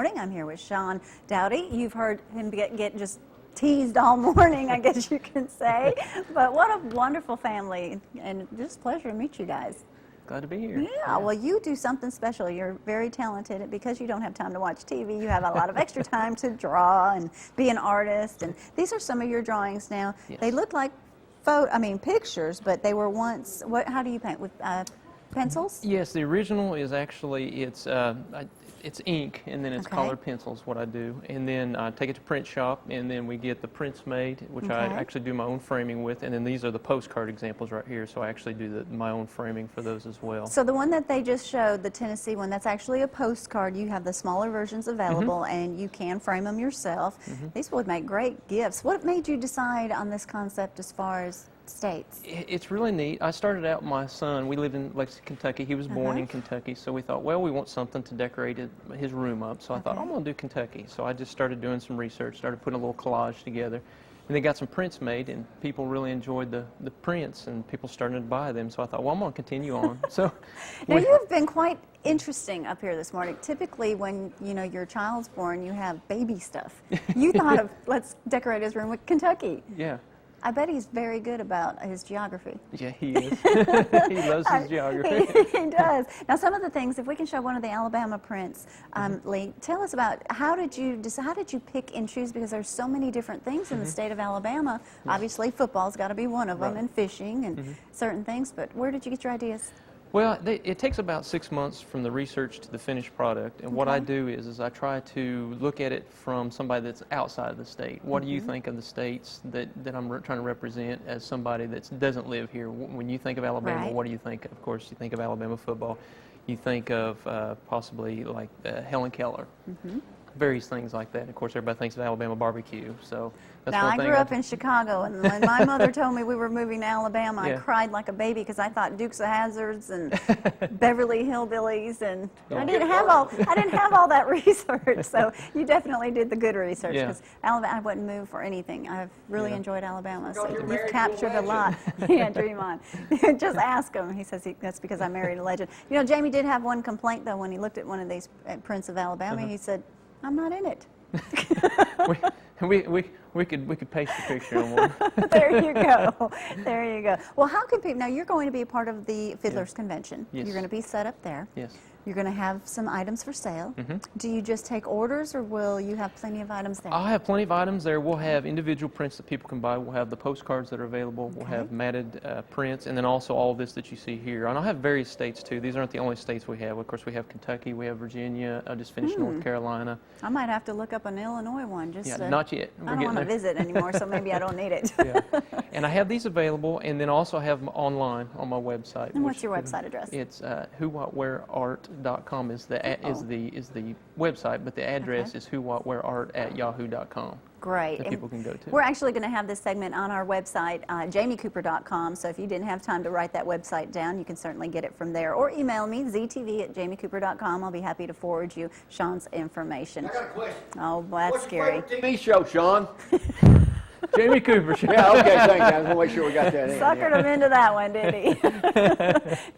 morning. I'm here with Shaun Doughty. You've heard him get just teased all morning, I guess you can say. But what a wonderful family, and just a pleasure to meet you guys. Glad to be here. Yeah, well, you do something special. You're very talented, and because you don't have time to watch TV, you have a lot of extra time to draw and be an artist. And these are some of your drawings now. Yes. They look like pictures, but they were once, how do you paint, with pencils? Yes, the original is actually, it's ink, and then it's colored pencils, what I do. And then I take it to print shop, and then we get the prints made, which I actually do my own framing with. And then these are the postcard examples right here, so I actually do my own framing for those as well. So the one that they just showed, the Tennessee one, that's actually a postcard. You have the smaller versions available, and you can frame them yourself. These would make great gifts. What made you decide on this concept as far as states? It's really neat. I started out, my son, we live in Lexington, Kentucky. He was born in Kentucky, so we thought, well, we want something to decorate his room up. So I thought, I'm going to do Kentucky. So I just started doing some research, started putting a little collage together, and then got some prints made, and people really enjoyed the prints, and people started to buy them. So I thought, well, I'm going to continue on. So now you've been quite interesting up here this morning. Typically, when your child's born, you have baby stuff. You thought of, let's decorate his room with Kentucky. Yeah. I bet he's very good about his geography. Yeah, he is. He loves his geography. He does. Now, some of the things, if we can show one of the Alabama prints, Lee, tell us about how did you pick and choose, because there's so many different things in the state of Alabama. Obviously, football's got to be one of them, and fishing and certain things, but where did you get your ideas? Well, it takes about 6 months from the research to the finished product, and what I do is I try to look at it from somebody that's outside of the state. What do you think of the states that I'm trying to represent as somebody that doesn't live here? When you think of Alabama, what do you think? Of course, you think of Alabama football. You think of possibly like Helen Keller. Various things like that. Of course, everybody thinks of Alabama barbecue. So that's now, one thing. I grew up in Chicago, and when my mother told me we were moving to Alabama, I cried like a baby because I thought Dukes of Hazzards and Beverly Hillbillies, and I didn't have all that research. So you definitely did the good research, because Alabama, I wouldn't move for anything. I've really enjoyed Alabama. So you've captured a lot. Yeah, dream on. Just ask him. He says that's because I married a legend. You know, Jamie did have one complaint though when he looked at one of these prints of Alabama. He said, I'm not in it. we could paste a picture on one. There you go. There you go. Well, how can people, now you're going to be a part of the Fiddlers Convention. Yes. You're going to be set up there. Yes. You're going to have some items for sale. Do you just take orders, or will you have plenty of items there? I'll have plenty of items there. We'll have individual prints that people can buy. We'll have the postcards that are available. We'll have matted prints, and then also all of this that you see here. And I'll have various states too. These aren't the only states we have. Of course, we have Kentucky, we have Virginia. I just finished North Carolina. I might have to look up an Illinois one. Just not yet. I don't want to visit anymore, so maybe I don't need it. And I have these available, and then also have them online on my website. And what's your website address? It's whowhatwhereart.com is the website, but the address is whowhatwhereart@yahoo.com. Great. That people can go to. We're actually going to have this segment on our website, jamiecooper.com, so if you didn't have time to write that website down, you can certainly get it from there. Or email me, ztv@jamiecooper.com. I'll be happy to forward you Shaun's information. I got a question. Oh, well, that's scary. What's your favorite TV show, Shaun? Jamie Cooper Show. Yeah, okay, thanks. I just want to make sure we got that in. Suckered him into that one, did he?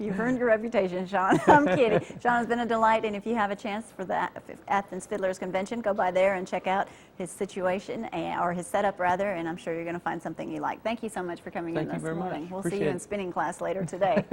You've earned your reputation, Shaun. I'm kidding. Shaun has been a delight, and if you have a chance for the Athens Fiddlers Convention, go by there and check out his situation, or his setup, rather, and I'm sure you're going to find something you like. Thank you so much for coming in this morning. We'll see you in spinning class later today.